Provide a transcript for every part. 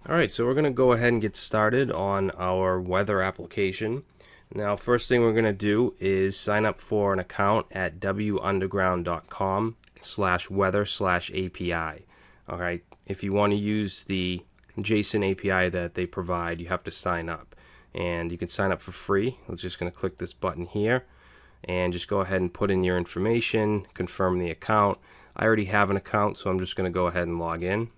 Alright, so we're going to go ahead and get started on our weather application. Now, first thing we're going to do is sign up for an account at WUnderground.com/weather/API. Alright, if you want to use the JSON API that they provide, you have to sign up. And you can sign up for free. We're just going to click this button here and just go ahead and put in your information, confirm the account. I already have an account, so I'm just going to go ahead and log in.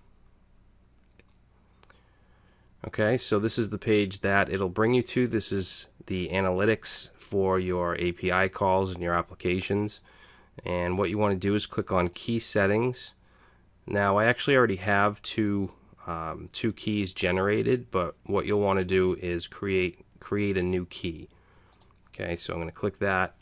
Okay, so this is the page that it'll bring you to. This is the analytics for your API calls and your applications. And what you want to do is click on Key Settings. Now, I actually already have two keys generated, but what you'll want to do is create a new key. Okay, so I'm going to click that.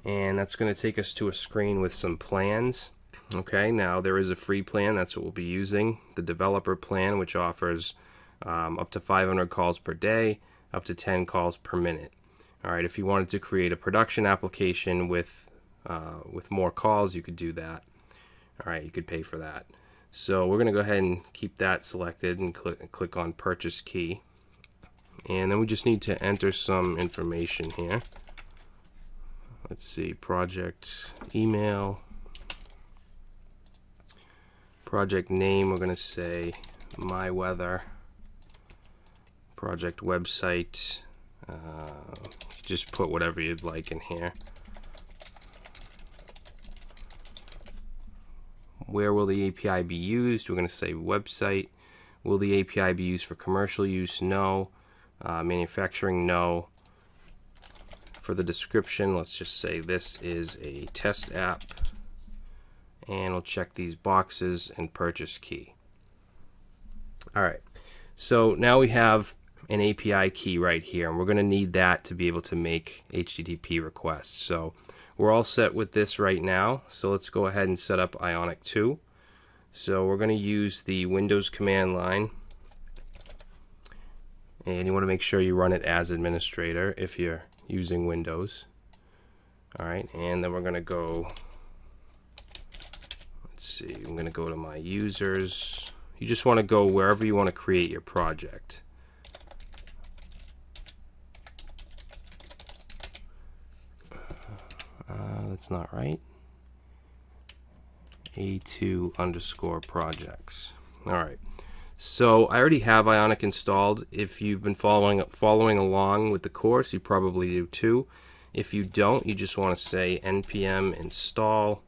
And that's going to take us to a screen with some plans. Okay, now there is a free plan, that's what we'll be using. The developer plan, which offers up to 500 calls per day, up to 10 calls per minute. Alright, if you wanted to create a production application with more calls, you could do that. Alright, you could pay for that. So we're going to go ahead and keep that selected and click on Purchase Key. And then we just need to enter some information here. Let's see, project email. Project name, we're going to say My Weather. Project website, just put whatever you'd like in here. Where will the API be used? We're going to say website. Will the API be used for commercial use? No. Manufacturing? No. For the description, let's just say this is a test app. And we'll check these boxes and purchase key. Alright, so now we have an API key right here, and we're going to need that to be able to make HTTP requests. So we're all set with this right now, so let's go ahead and set up Ionic 2. So we're going to use the Windows command line, and you want to make sure you run it as administrator if you're using Windows. Alright, and then we're going to go, let's see, I'm going to go to my users. You just want to go wherever you want to create your project. That's not right. A2_projects. Alright, so I already have Ionic installed. If you've been following along with the course, you probably do too. If you don't, you just want to say npm install.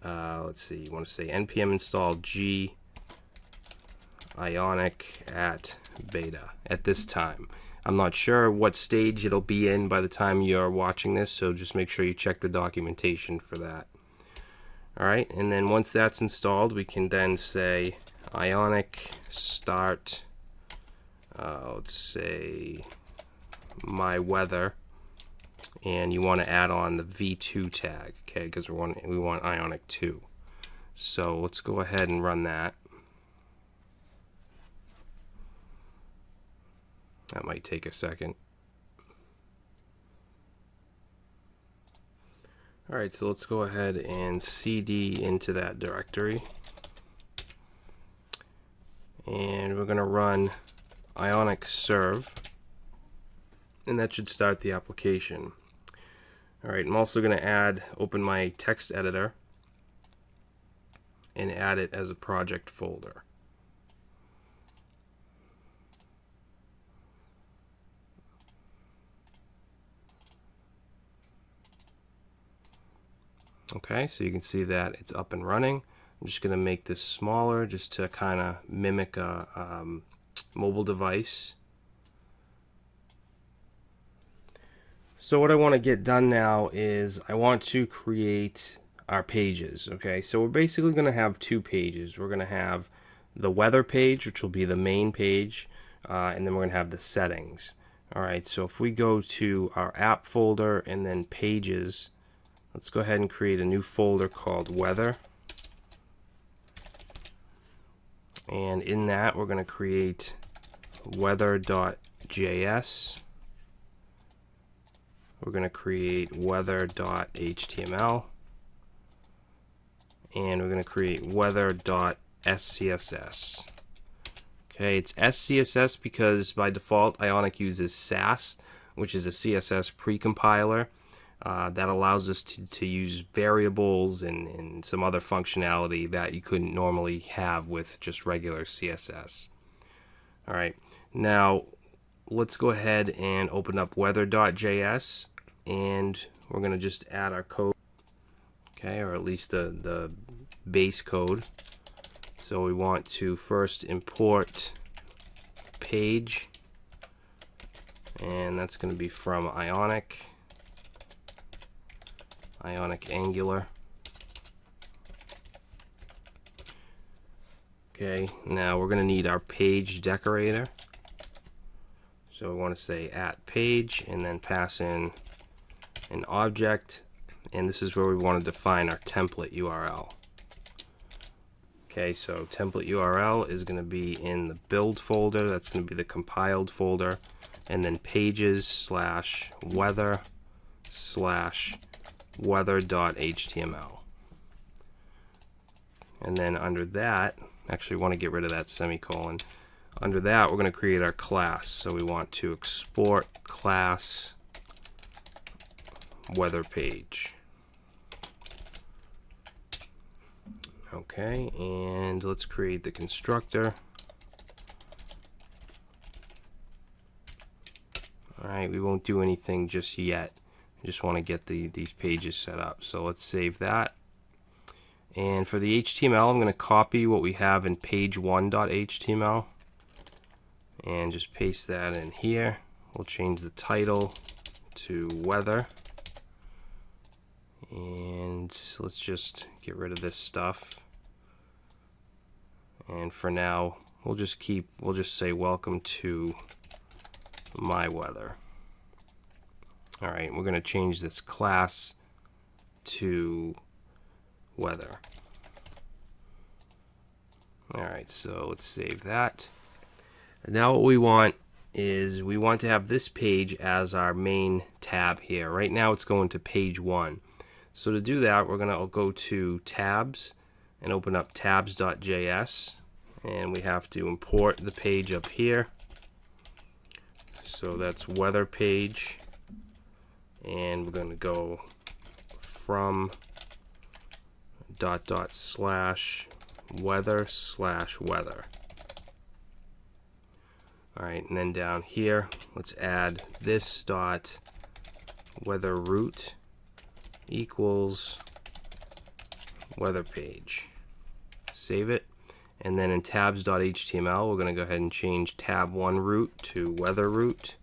Let's see, you want to say npm install g Ionic at beta at this time. I'm not sure what stage it'll be in by the time you're watching this, so just make sure you check the documentation for that. Alright, and then once that's installed, we can then say Ionic start, let's say my weather, and you want to add on the v2 tag, okay, because we want Ionic 2. So let's go ahead and run that. That might take a second. Alright, so let's go ahead and cd into that directory. And we're going to run Ionic serve. And that should start the application. Alright, I'm also going to open my text editor and add it as a project folder. Okay, so you can see that it's up and running. I'm just going to make this smaller just to kind of mimic a mobile device. So what I want to get done now is I want to create our pages. Okay, so we're basically going to have two pages. We're going to have the weather page, which will be the main page, and then we're going to have the settings. Alright, so if we go to our app folder and then pages, let's go ahead and create a new folder called weather. And in that, we're going to create weather.js. We're going to create weather.html. And we're going to create weather.scss. Okay, it's SCSS because by default Ionic uses SAS, which is a CSS precompiler that allows us to use variables and some other functionality that you couldn't normally have with just regular CSS. Alright, now let's go ahead and open up weather.js, and we're going to just add our code, okay, or at least the base code. So we want to first import page, and that's going to be from Ionic Angular. Okay, now we're going to need our page decorator. So we want to say @page and then pass in an object, and this is where we want to define our template URL. Okay, so template URL is going to be in the build folder. That's going to be the compiled folder, and then pages/weather/weather.html. And then under that, actually we want to get rid of that semicolon. Under that, we're going to create our class. So we want to export class weather page. Okay, and let's create the constructor. Alright, we won't do anything just yet. I just want to get these pages set up. So let's save that. And for the HTML, I'm going to copy what we have in page1.html and just paste that in here. We'll change the title to weather. And let's just get rid of this stuff. And for now, we'll just say welcome to my weather. Alright, we're going to change this class to weather. Alright, so let's save that. And now what we want is we want to have this page as our main tab here. Right now it's going to page 1. So to do that, we're going to go to tabs and open up tabs.js, and we have to import the page up here. So that's weather page, and we're going to go from /weather/weather. Alright, and then down here, let's add this dot weather root equals weather page. Save it, and then in tabs.html, we're going to go ahead and change tab1 root to weather root,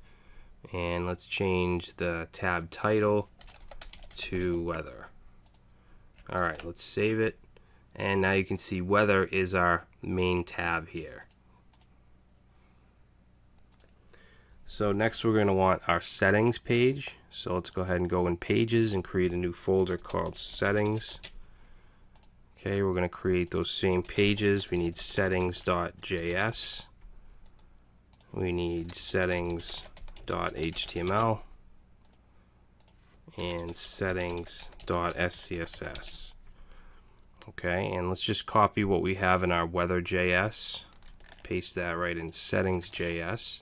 and let's change the tab title to weather. Alright, let's save it, and now you can see weather is our main tab here. So next we're going to want our settings page. So let's go ahead and go in pages and create a new folder called settings. Okay, we're going to create those same pages. We need settings.js. We need settings.html and settings.scss. Okay, and let's just copy what we have in our weather.js, paste that right in settings.js,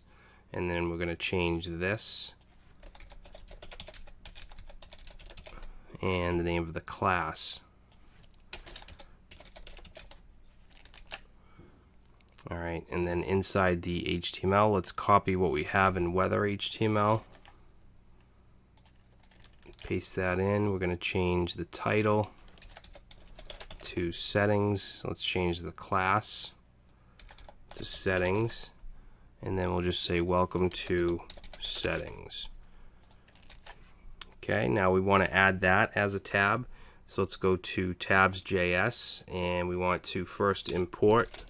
and then we're going to change this and the name of the class. Alright, and then inside the HTML, let's copy what we have in weather HTML. Paste that in. We're going to change the title to settings. Let's change the class to settings, and then we'll just say welcome to settings. Okay, now we want to add that as a tab. So let's go to tabs.js, and we want to first import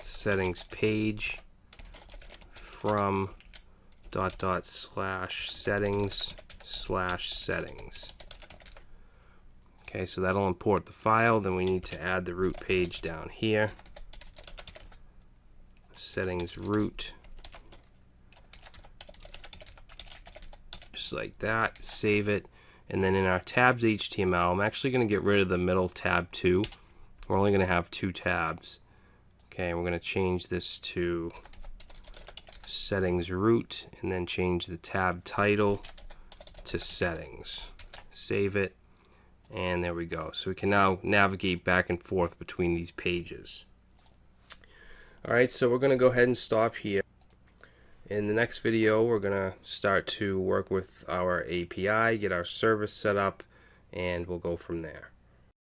settings page from /settings/settings. Okay, so that'll import the file. Then we need to add the root page down here. Settings root. Just like that. Save it. And then in our tabs HTML, I'm actually going to get rid of the middle tab 2. We're only going to have 2 tabs. Okay, we're going to change this to settings root, and then change the tab title to settings. Save it, and there we go. So we can now navigate back and forth between these pages. Alright, so we're going to go ahead and stop here. In the next video, we're going to start to work with our API, get our service set up, and we'll go from there.